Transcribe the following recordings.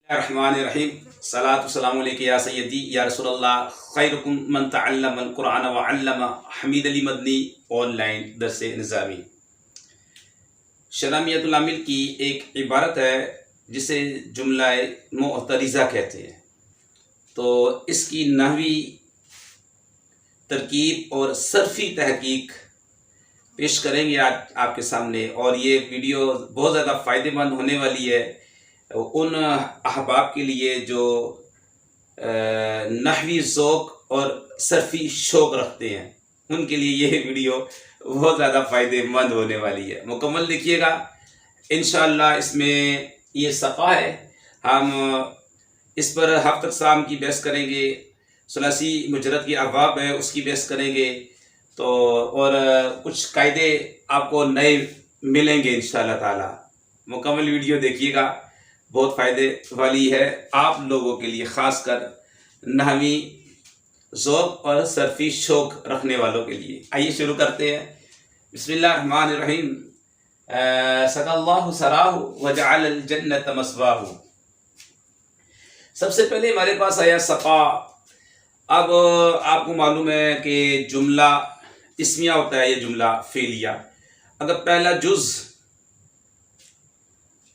الرحمن الرحیم صلاۃ السلام علیکہ یا سیدی یا رسول اللہ خیرکم من تعلم القرآن وعلم حمید علی مدنی آن لائن درس نظامی۔ شرح العامل کی ایک عبارت ہے جسے جملہ معترضہ کہتے ہیں، تو اس کی نحوی ترکیب اور صرفی تحقیق پیش کریں گے آج آپ کے سامنے، اور یہ ویڈیو بہت زیادہ فائدہ مند ہونے والی ہے ان احباب کے لیے جو نحوی ذوق اور صرفی شوق رکھتے ہیں، ان کے لیے یہ ویڈیو بہت زیادہ فائدہ مند ہونے والی ہے۔ مکمل دیکھیے گا انشاءاللہ۔ اس میں یہ صفحہ ہے، ہم اس پر ہفت اقسام کی بحث کریں گے، ثلاثی مجرد کی ابواب ہے اس کی بحث کریں گے، تو اور کچھ قاعدے آپ کو نئے ملیں گے انشاءاللہ تعالی۔ مکمل ویڈیو دیکھیے گا، بہت فائدے والی ہے آپ لوگوں کے لیے، خاص کر نحوی ذوق اور صرفی شوق رکھنے والوں کے لیے۔ آئیے شروع کرتے ہیں۔ بسم اللہ الرحمن الرحیم۔ سقى اللہ سراہ وجعل الجنۃ مثواہ۔ سب سے پہلے ہمارے پاس آیا سقا۔ اب آپ کو معلوم ہے کہ جملہ اسمیہ ہوتا ہے، یہ جملہ فعلیہ۔ اگر پہلا جز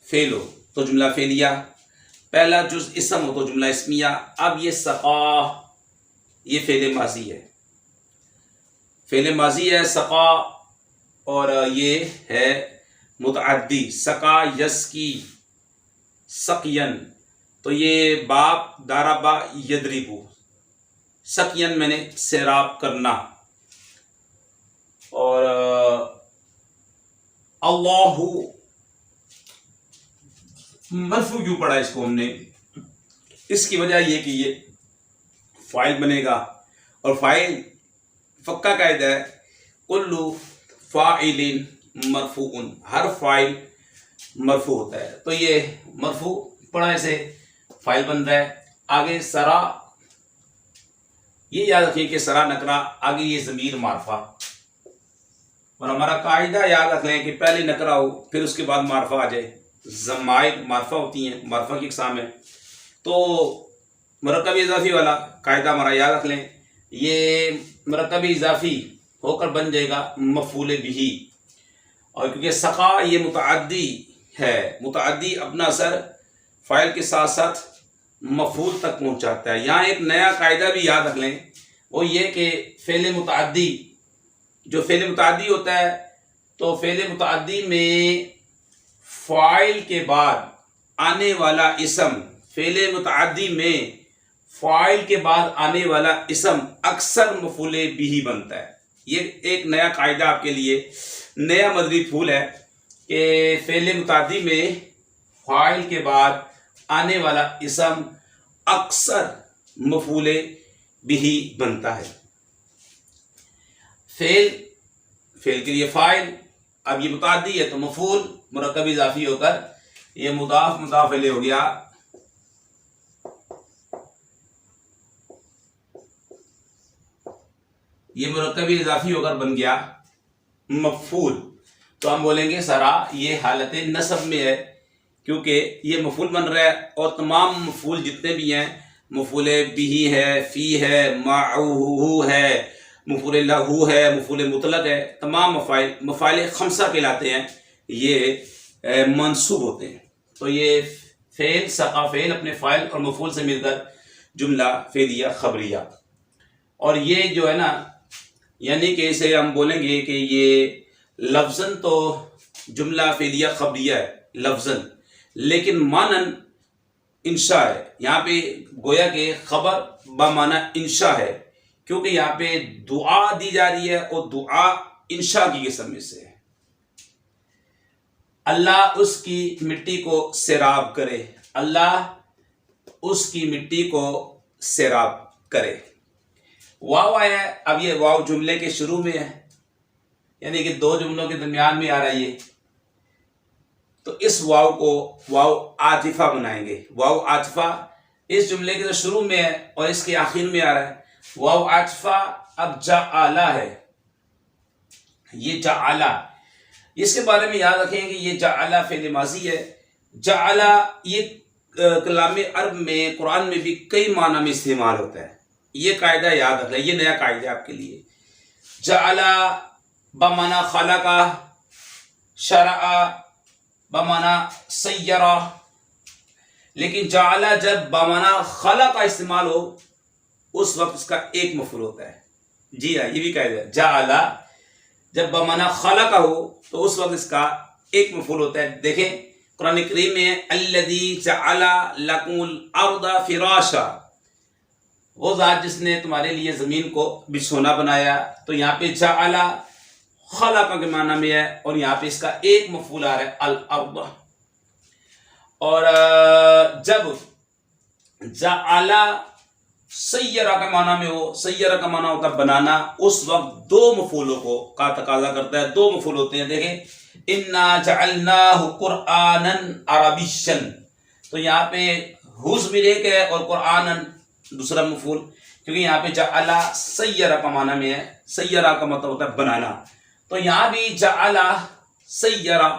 فعل ہو تو جملہ فعلیہ، پہلا جز اسم ہو تو جملہ اسمیہ۔ اب یہ سقا یہ فعل ماضی ہے، فعل ماضی ہے سقا، اور یہ ہے متعدی، سقا یسقی سقین، تو یہ باب ضربا یضرب، سقین میں نے سیراب کرنا، اور اللہ مرفوع کیوں پڑھا اس کو ہم نے؟ اس کی وجہ یہ کہ یہ فاعل بنے گا، اور فاعل فقہ قاعدہ ہے کل فاعل مرفوع، ہر فاعل مرفوع ہوتا ہے، تو یہ مرفوع پڑھنے سے فاعل بن رہا ہے۔ آگے سرا، یہ یاد رکھیں کہ سرا نکرہ، آگے یہ ضمیر معرفہ، اور ہمارا قاعدہ یاد رکھ لیں کہ پہلے نکرہ ہو پھر اس کے بعد معرفہ آ جائے۔ ضمائر معرفہ ہوتی ہیں، معرفہ کی اقسام ہے، تو مرکب اضافی والا قاعدہ ہمارا یاد رکھ لیں، یہ مرکب اضافی ہو کر بن جائے گا مفعول بہ، اور کیونکہ سقا یہ متعدی ہے، متعدی اپنا اثر فاعل کے ساتھ ساتھ مفعول تک پہنچاتا ہے۔ یہاں ایک نیا قاعدہ بھی یاد رکھ لیں، وہ یہ کہ فعل متعدی، جو فعل متعدی ہوتا ہے تو فعل متعدی میں فاعل کے بعد آنے والا اسم، فعل متعدی میں فاعل کے بعد آنے والا اسم اکثر مفعول بہ بنتا ہے۔ یہ ایک نیا قاعدہ آپ کے لیے، نیا مدری پھول ہے کہ فعل متعدی میں فاعل کے بعد آنے والا اسم اکثر مفعول بہ بنتا ہے۔ فعل کے لیے فاعل، اب یہ متعدی ہے تو مفعول مرکب اضافی ہو کر یہ مضاف مضاف الیہ ہو گیا، یہ مرکب اضافی ہو کر بن گیا مفعول، تو ہم بولیں گے سرا یہ حالت نصب میں ہے، کیونکہ یہ مفعول بن رہا ہے، اور تمام مفعول جتنے بھی ہیں، مفعول بہ ہے، فی ہے، معہ ہے، مفعول لہ ہے، مفعول مطلق ہے، تمام مفاعل خمسہ کہلاتے ہیں، یہ منصوب ہوتے ہیں۔ تو یہ فعل سقا، فعل اپنے فاعل اور مفعول سے مل کر جملہ فعلیہ خبریہ، اور یہ جو ہے نا، یعنی کہ اسے ہم بولیں گے کہ یہ لفظاً تو جملہ فعلیہ خبریہ ہے لفظاً، لیکن معنی انشاء ہے۔ یہاں پہ گویا کہ خبر بمعنی انشاء ہے، کیونکہ یہاں پہ دعا دی جا رہی ہے، اور دعا انشاء کی قسم میں سے ہے۔ اللہ اس کی مٹی کو سیراب کرے، اللہ اس کی مٹی کو سیراب کرے۔ واو آیا ہے، اب یہ واو جملے کے شروع میں ہے، یعنی کہ دو جملوں کے درمیان میں آ رہا ہے یہ، تو اس واو کو واو عاطفہ بنائیں گے۔ واو عاطفہ اس جملے کے شروع میں ہے اور اس کے آخر میں آ رہا ہے۔ واو عاطفہ اب جعل ہے، یہ جعل، اس کے بارے میں یاد رکھیں کہ یہ جعل فعل ماضی ہے۔ جعل یہ کلام عرب میں قرآن میں بھی کئی معنی میں استعمال ہوتا ہے. یہ قاعدہ یاد رکھنا، یہ نیا قاعدہ آپ کے لیے. جعل بمعنی خلق، شرع بمعنی سیرہ، لیکن جعل جب بمعنی خلق استعمال ہو اس وقت اس کا ایک مفعول ہوتا ہے. جی ہاں، یہ بھی قاعدہ ہے. جعل جب بمعنی خلق ہو تو اس وقت اس کا ایک مفعول ہوتا ہے. دیکھیں قرآن کریم میں الذی جعل لکم الارض فراشا، وہ ذات جس نے تمہارے لیے زمین کو بچھونا بنایا. تو یہاں پہ جعل خلق کے معنی میں ہے اور یہاں پہ اس کا ایک مفعول آ رہا ہے الارض. اور جب جعل سیرہ کا معنی میں ہو، سیرہ کا معنی ہوتا ہے بنانا، اس وقت دو مفعولوں کو کا تقاضا کرتا ہے. دو مفعول ہوتے ہیں. دیکھیں انا جعلناہ قرآنا عربیا، تو یہاں پہ حز بھی ایک ہے اور قرآنا دوسرا مفعول، کیونکہ یہاں پہ جعل سیرہ کا معنی میں ہے. سیرہ کا مطلب ہوتا ہے بنانا، تو یہاں بھی جعل سیرہ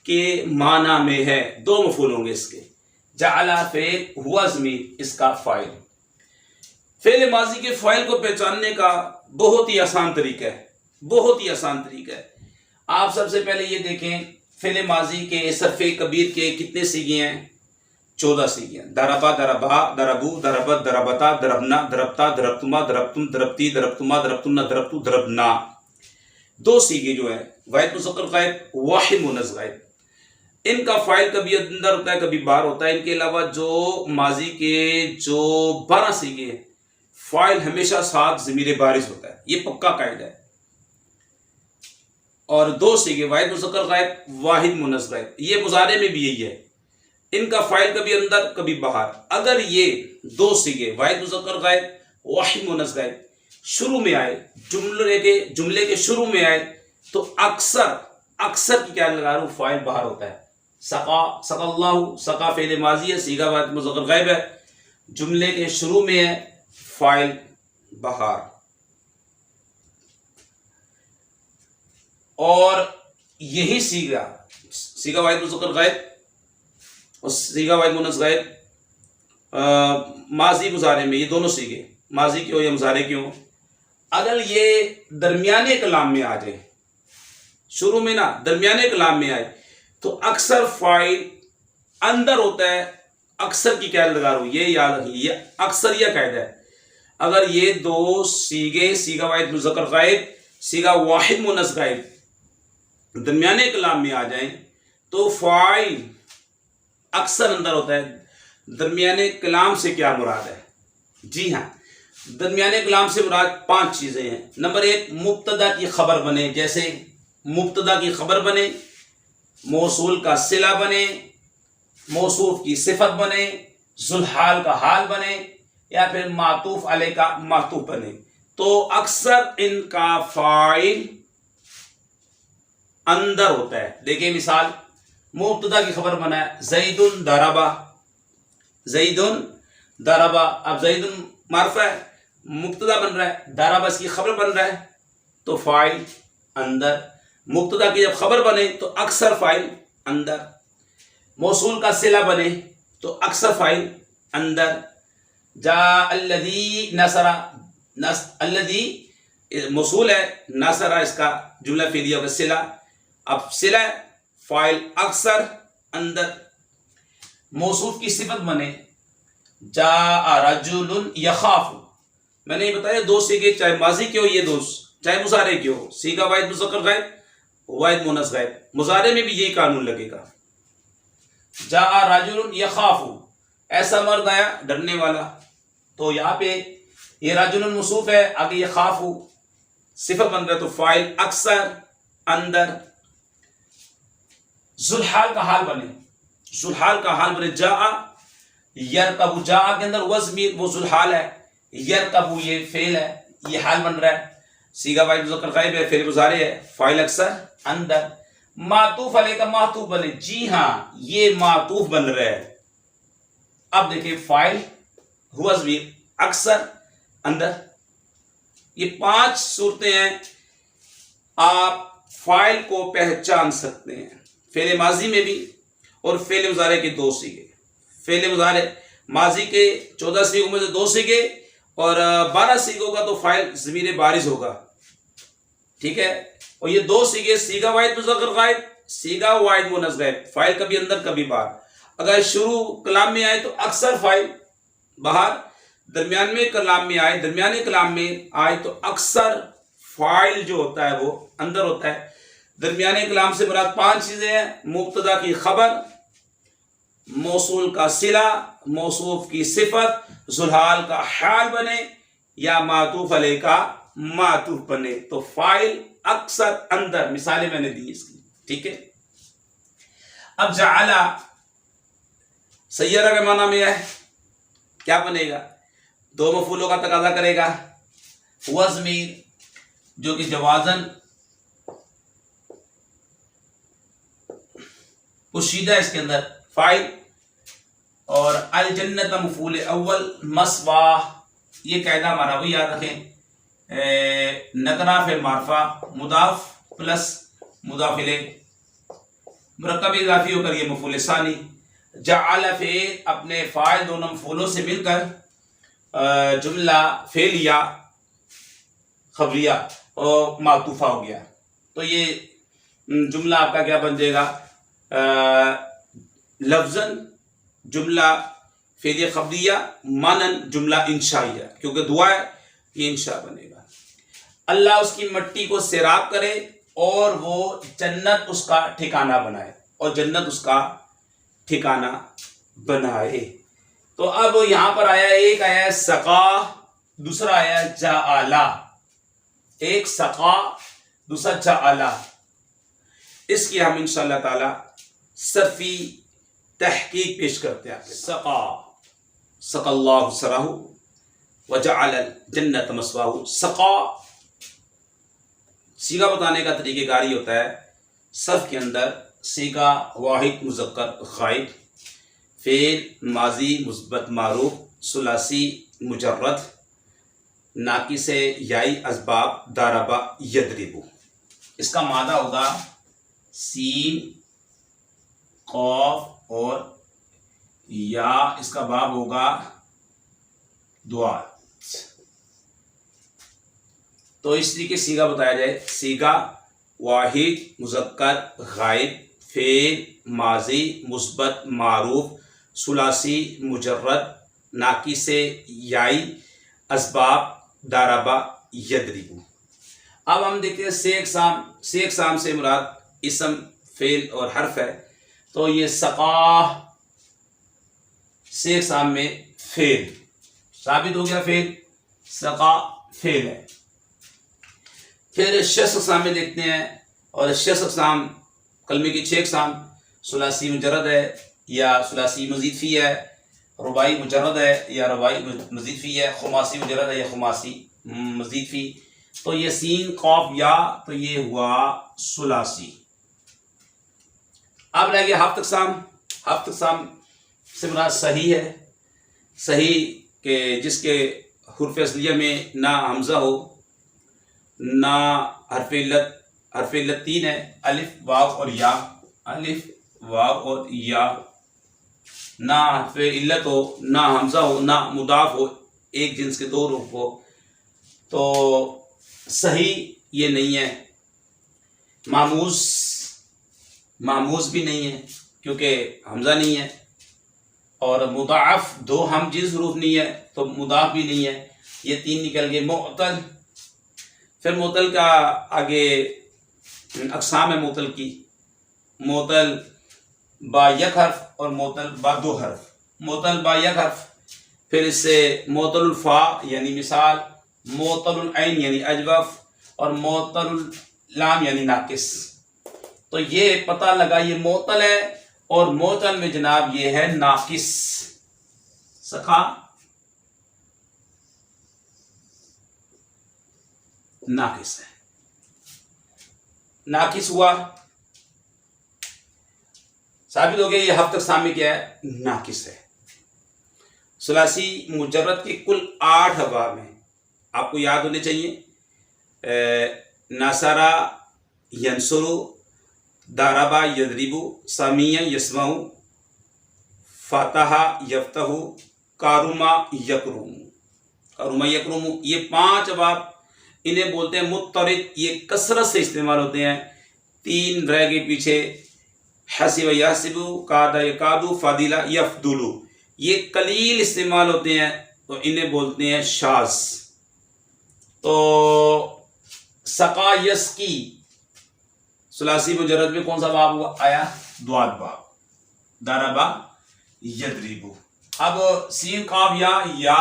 کے معنی میں ہے. دو مفعول ہوں گے اس کے. جعل فعل، ہوا ضمیر اس کا فاعل. فعل ماضی کے فاعل کو پہچاننے کا بہت ہی آسان طریقہ ہے، بہت ہی آسان طریقہ ہے. آپ سب سے پہلے یہ دیکھیں فعل ماضی کے صرف کبیر کے کتنے صیغے ہیں؟ 14 صیغے ہیں. ضربا، ضربا، ضربو، ضربت، ضربتا، ضربنا، ضربتا، ضربتما، ضربتم، ضربتی، ضربتما، ضربتن، ضربتو، ضربنا. دو صیغے جو ہیں، واحد مذکر غائب، واحد مؤنث غائب. ان کا فاعل کبھی اندر ہوتا ہے کبھی باہر ہوتا ہے. ان کے علاوہ جو ماضی کے جو 12 صیغے ہیں، فاعل ہمیشہ ساتھ ضمیر بارز ہوتا ہے. یہ پکا قاعدہ ہے. اور دو صیغے، واحد مذکر غائب، واحد مؤنث غائب، یہ مضارع میں بھی یہی ہے. ان کا فاعل کبھی اندر کبھی باہر. اگر یہ دو صیغے واحد مذکر غائب، واحد مؤنث غائب شروع میں آئے، جملے کے شروع میں آئے، تو اکثر کی کیا لگا رہا ہوں، فاعل باہر ہوتا ہے. سقا، سقا اللہ، سقا فعل ماضی ہے، صیغہ واحد مذکر غائب ہے، جملے کے شروع میں ہے، فاعل باہر. اور یہی صیغہ واحد مذکر غائب اور صیغہ واحد مؤنث غائب ماضی مضارع میں، یہ دونوں صیغے ماضی کی ہو یا مضارع کی ہو، اگر یہ درمیانے کلام میں آ جائے، شروع میں نہ درمیانے کلام میں آئے، تو اکثر فاعل اندر ہوتا ہے. اکثر کی کیا لگا رہا ہوں، یہ یاد رکھیے، یہ اکثر یہ قاعدہ ہے. اگر یہ دو صیغے، صیغہ واحد مذکر غائب، صیغہ واحد مؤنث غائب درمیانے کلام میں آ جائیں تو فاعل اکثر اندر ہوتا ہے. درمیانے کلام سے کیا مراد ہے؟ جی ہاں، درمیانے کلام سے مراد 5 چیزیں ہیں. نمبر 1، مبتدا کی خبر بنے. جیسے مبتدا کی خبر بنے، موصول کا صلہ بنے، موصوف کی صفت بنے، ذوالحال کا حال بنے، یا پھر معطوف علیہ کا معطوف بنے. تو اکثر ان کا فاعل اندر ہوتا ہے. دیکھیں مثال، مبتدا کی خبر بنا ہے زید ضربا، زید ضربا. اب زید معرفہ ہے، مبتدا بن رہا ہے، ضربا اس کی خبر بن رہا ہے، تو فاعل اندر. مبتدا کی جب خبر بنے تو اکثر فاعل اندر. موصول کا صلہ بنے تو اکثر فاعل اندر. جاء الذی نصر، الذی موصول ہے، نصر اس کا جملہ فعلیہ کا صلہ. اب صلہ فاعل اکثر اندر. موصوف کی صفت بنے جاء رجل یخاف. میں نے یہ بتایا دو صیغے، چاہے ماضی کے ہو یہ دو، چاہے مضارع کے ہو، صیغہ واحد مذکر غائب، واحد مؤنث غائب. مضارع میں بھی یہی قانون لگے گا. جاء رجل یخاف، ایسا مرد آیا ڈرنے والا. تو یہاں پہ یہ رجل موصوف ہے، آگے یخاف صفت بن رہا ہے، تو فاعل اکثر اندر. ذوالحال کا حال بنے، ذوالحال کا حال بنے جاء یرکب. جاء کے اندر وزمیر وہ ذوالحال ہے، یرکب یہ فعل ہے، یہ حال بن رہا ہے. صیغہ واحد مذکر غائب ہے، فعل مضارع ہے، فاعل اکثر اندر. معطوف علیہ کا معطوف بنے، جی ہاں یہ معطوف بن رہا ہے. اب دیکھیں فاعل ہوا ضمیر اکثر اندر. یہ 5 صورتیں ہیں آپ فاعل کو پہچان سکتے ہیں، فعل ماضی میں بھی اور فعل مضارع کے 2 صیغے. فعل مضارع ماضی کے 14 سیغوں میں سے 2 سیغے اور 12 سیغوں کا تو فاعل ضمیر بارز ہوگا، ٹھیک ہے. اور یہ 2 سیغے سیغہ واحد مذکر غائب، سیغہ واحد مؤنث غائب، فاعل کبھی اندر کبھی باہر. اگر شروع کلام میں آئے تو اکثر فاعل باہر، درمیان میں کلام میں آئے، درمیانے کلام میں آئے تو اکثر فاعل جو ہوتا ہے وہ اندر ہوتا ہے. درمیانے کلام سے مراد 5 چیزیں ہیں: مبتدا کی خبر، موصول کا صلہ، موصوف کی صفت، ذوالحال کا حال بنے یا معطوف علیہ کا معطوف بنے. تو فاعل اکثر اندر، مثالیں میں نے دی اس کی، ٹھیک ہے. اب جعل سیارہ کے معنی میں ہے، کیا بنے گا؟ 2 مفعولوں کا تقاضا کرے گا. ہوا ضمیر جو کہ جوازن پوشیدہ اس کے اندر فاعل، اور الجنت مفعول اول، مسوا یہ قاعدہ ہمارا وہی یاد رکھیں، نکرہ فعل معرفہ مضاف پلس مضاف الیہ مرکب اضافی ہو کر یہ مفعول ثانی. جعل فعل اپنے فاعل دونوں مفعولوں سے مل کر جملہ فعلیہ خبریہ اور معطوفہ ہو گیا. تو یہ جملہ آپ کا کیا بن جائے گا؟ لفظاً جملہ فعلیہ خبریہ، مانن جملہ انشائیہ، کیونکہ دعا ہے یہ انشاء بنے گا. اللہ اس کی مٹی کو سیراب کرے اور وہ جنت اس کا ٹھکانہ بنائے، اور جنت اس کا ٹھکانہ بنائے. تو اب یہاں پر آیا، ایک آیا ہے سقا، دوسرا آیا ہے جعل. ایک سقا، دوسرا جعل. اس کی ہم انشاءاللہ تعالی صرفی تحقیق پیش کرتے ہیں. سقا، سقا اللہ سرہ وجعل الجنت مثواہ. سقا صیغہ بتانے کا طریقہ کار یہ ہوتا ہے، صرف کے اندر صیغہ واحد مذکر غائب، فعل ماضی مثبت معروف ثلاثی مجرد ناقص یائی اسباب ضرب یضرب. اس کا مادہ ہوگا سین، قاف اور یا، اس کا باب ہوگا دعا. تو اس طریقے صیغہ بتایا جائے، صیغہ واحد مذکر غائب، فعل ماضی مثبت معروف ثلاثی مجرد ناقص یائی اسباب ضرب یضرب. اب ہم دیکھتے ہیں سے اقسام. سے اقسام سے مراد اسم، فعل اور حرف ہے. تو یہ سقا سے اقسام میں فعل ثابت ہو گیا، فعل سقا فعل ہے. پھر 6 اقسام میں دیکھتے ہیں، اور 6 اقسام کلمے کی 6 اقسام: ثلاثی مجرد ہے یا ثلاثی مزید فی ہے، رباعی مجرد ہے یا رباعی مزید فی ہے، خماسی مجرد ہے یا خماسی مزید فی. تو یہ سین قاف یا، تو یہ ہوا ثلاثی. اب رہ گیا 7 اقسام. 7 اقسام سے مراد صحیح ہے. صحیح کہ جس کے حرف اصلیہ میں نہ حمزہ ہو، نہ حرف علت. حرف علت 3 ہے: الف، واو اور یا. الف، واو اور یا. نہ حرف علت ہو، نہ حمزہ ہو، نہ مضاف ہو، ایک جنس کے 2 حروف ہو. تو صحیح یہ نہیں ہے. معموز بھی نہیں ہے کیونکہ حمزہ نہیں ہے، اور مضاعف 2 ہم جنس حروف نہیں ہے تو مضاف بھی نہیں ہے. یہ 3 نکل گئے. معتل. پھر معتل کا آگے اقسام ہے معتل کی: معتل با 1 حرف اور معتل با 2 حرف. معتل با 1 حرف، پھر اس سے معتل الفا یعنی مثال، معتل العین یعنی اجوف، اور معتل اللام یعنی ناقص. تو یہ پتہ لگا یہ معتل ہے، اور معتل میں جناب یہ ہے ناقص. سقا ناقص ہے، ناقص ہوا، ثابت ہو گیا یہ 7 اقسام میں کیا ہے؟ ناقص ہے. ثلاثی مجرد کے کل 8 ابواب ہیں، آپ کو یاد ہونے چاہیے: ناصرہ ینصرو، ضربہ یضربو، سمیع یسمعو، فتح یفتح، کارما یکرم، کارما یکرم، یہ 5 اب آپ انہیں بولتے ہیں مضطرد، یہ کثرت سے استعمال ہوتے ہیں. 3 رہ گئے پیچھے، حسب یحسب، کاد یکاد، فضل یفضل، یہ قلیل استعمال ہوتے ہیں تو انہیں بولتے ہیں شاذ. تو سقا یسقی ثلاثی مجرد میں کون سا باب ہوا آیا؟ دواد باب. ضربا یضرب. اب سین قاف یا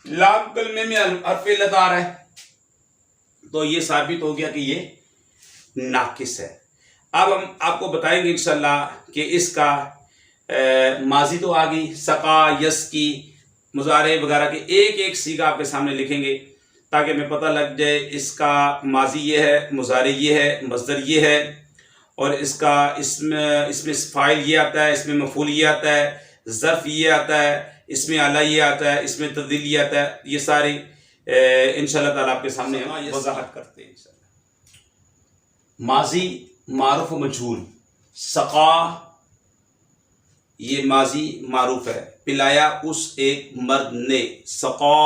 لام کلمے میں حرف علت آ رہا ہے تو یہ ثابت ہو گیا کہ یہ ناقص ہے. اب ہم آپ کو بتائیں گے انشاءاللہ کہ اس کا ماضی تو آ گئی، سقا یسقی، مضارع وغیرہ کے ایک ایک سیغہ آپ کے سامنے لکھیں گے تاکہ ہمیں پتہ لگ جائے اس کا ماضی یہ ہے، مضارع یہ ہے، مصدر یہ ہے، اور اس کا اس میں فاعل یہ آتا ہے، اس میں مفعول یہ آتا ہے، ظرف یہ آتا ہے، اس میں اعلیٰ یہ آتا ہے، اس میں تبدیل یہ آتا ہے. یہ ساری انشاءاللہ تعالیٰ آپ کے سامنے وضاحت کرتے ہیں. ماضی معروف و مجہول. سقا یہ ماضی معروف ہے، پلایا اس ایک مرد نے، سقا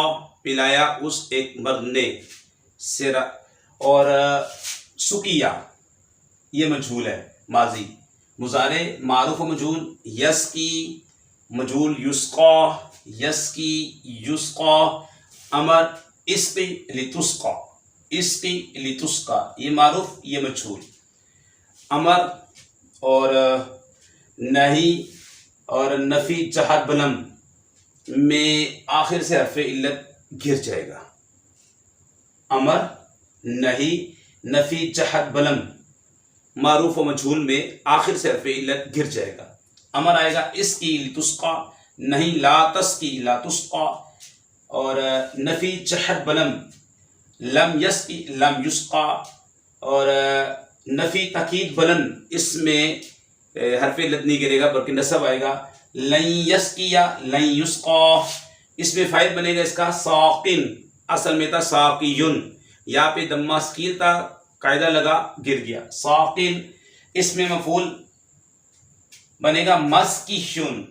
پلایا اس ایک مرد نے، سرا. اور سقیا یہ مجہول ہے ماضی. مضارع معروف و مجہول، یسقی مجہول، یسقا یسقی یسقا، امر اسقی لتسقا، اسقی لتسقا، یہ معروف یہ مجہول. امر اور نہی اور نفی جہت بلند میں آخر سے حرف علت گر جائے گا. امر نہی نفی جہت بلند معروف و مجہول میں آخر سے حرف علت گر جائے گا. امر آئے گا اسقی لتسقا، نہیں لا تسقی لا تسقا، اور نفی جہت بلند لم یسقی لم یسقا، اور نفی تاکید بلند اس میں حرف علت نہیں گرے گا بلکہ نصب آئے گا، لن یسقیا لن یسقا. اس میں فاعل بنے گا اس کا ساقن، اصل میں تھا ساقیون، یہاں پہ دمہ ثقیل تھا، قاعدہ لگا گر گیا، ساقن. اس میں مفعول بنے گا مسکیشن،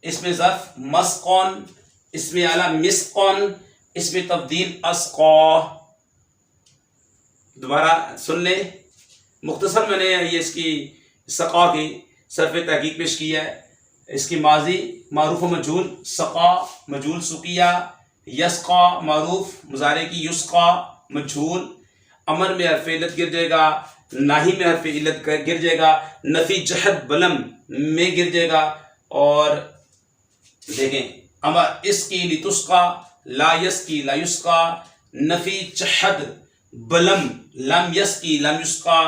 اس میں ظرف مسقون، اس میں اعلیٰ مسقون، اس میں تبدیل اسقا. دوبارہ سن لیں، مختصر میں نے یہ اس کی سقا کی صرف تحقیق پیش کی ہے. اس کی ماضی معروف و مجہول، سقا مجہول سقیا، یسقا معروف، مضارع کی یسقا مجہول. امر میں حرف علت گر جائے گا، ناہی میں حرف علت گر جائے گا، نفی جہت بلم میں گر جائے گا. اور دیکھیں امر اسقی لتسقا، لا یسقی لا یسقا، نفی جہت بلم لم یسقی لم یسقا،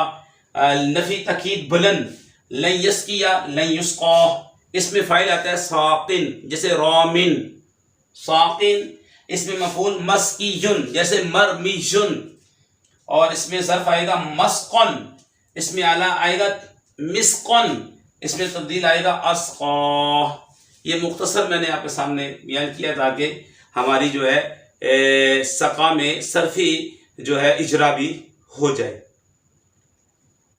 نفی تاکید بلند لن یسقیا لن یسقا. اس میں فاعل آتا ہے ساقن، جیسے رامن ساقن. اس میں مفعول مسکیون، جیسے مرمیجن. اور اس میں ظرف آئے گا مسقن، اس میں اعلیٰ آئے گا مسقن، اس میں تبدیل آئے گا اسقا. یہ مختصر میں نے آپ کے سامنے بیان کیا تاکہ ہماری جو ہے سقا میں صرفی جو ہے اجرا بھی ہو جائے.